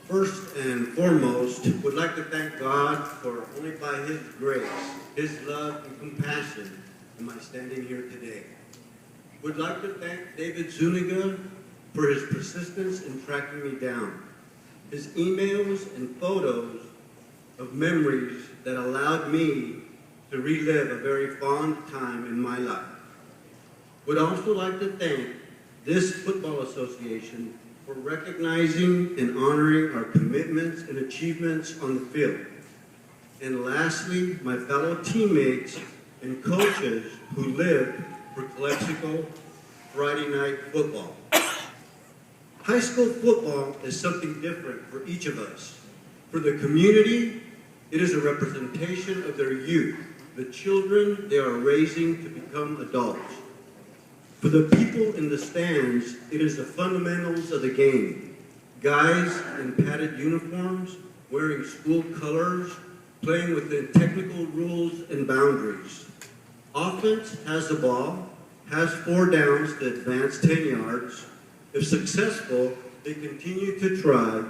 First and foremost, would like to thank God for only by His grace, His love and compassion am I standing here today. Would like to thank David Zuniga for his persistence in tracking me down, his emails and photos of memories that allowed me to relive a very fond time in my life. Would also like to thank this football association for recognizing and honoring our commitments and achievements on the field. And lastly, my fellow teammates and coaches who lived for Calexico Friday night football. High school football is something different for each of us. For the community, it is a representation of their youth, the children they are raising to become adults. For the people in the stands, it is the fundamentals of the game. Guys in padded uniforms, wearing school colors, playing within technical rules and boundaries. Offense has the ball, has 4 downs to advance 10 yards. If successful, they continue to try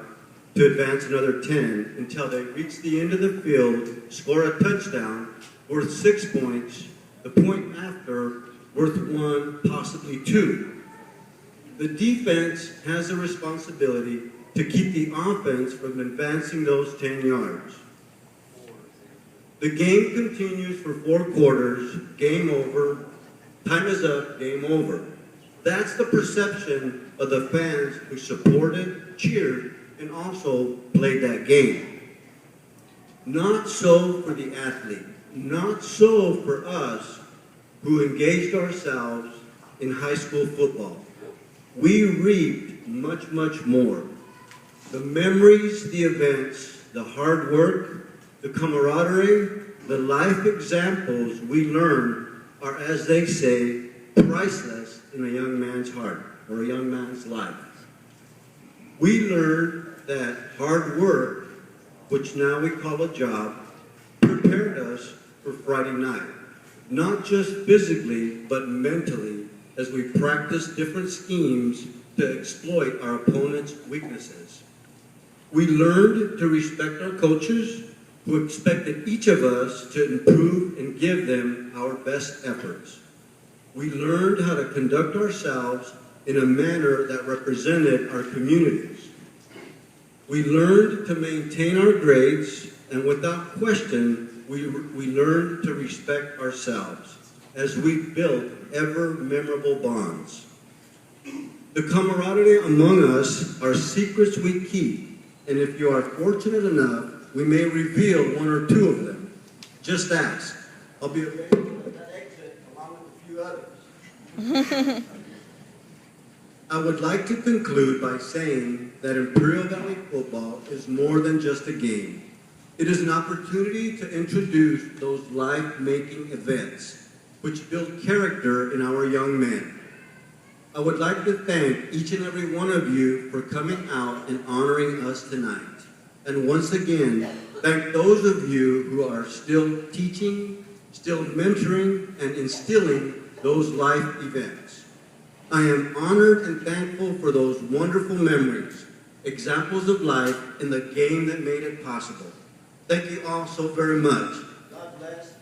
to advance another 10 until they reach the end of the field, score a touchdown worth 6 points, the point after worth 1, possibly 2. The defense has a responsibility to keep the offense from advancing those 10 yards. The game continues for 4 quarters, game over, time is up, game over. That's the perception of the fans who supported, cheered, and also played that game. Not so for the athlete, not so for us who engaged ourselves in high school football. We reaped much, much more. The memories, the events, the hard work, the camaraderie, the life examples we learned are, as they say, priceless in a young man's heart or a young man's life. We learned that hard work, which now we call a job, prepared us for Friday night. Not just physically, but mentally, as we practice different schemes to exploit our opponent's weaknesses. We learned to respect our coaches, who expected each of us to improve and give them our best efforts. We learned how to conduct ourselves in a manner that represented our communities. We learned to maintain our grades, and without question, we learned to respect ourselves as we built ever memorable bonds. The camaraderie among us are secrets we keep, and if you are fortunate enough, we may reveal 1 or 2 of them. Just ask. I'll be available at that exit along with a few others. I would like to conclude by saying that Imperial Valley football is more than just a game. It is an opportunity to introduce those life-making events which build character in our young men. I would like to thank each and every one of you for coming out and honoring us tonight. And once again, thank those of you who are still teaching, still mentoring, and instilling those life events. I am honored and thankful for those wonderful memories, examples of life in the game that made it possible. Thank you all so very much. God bless.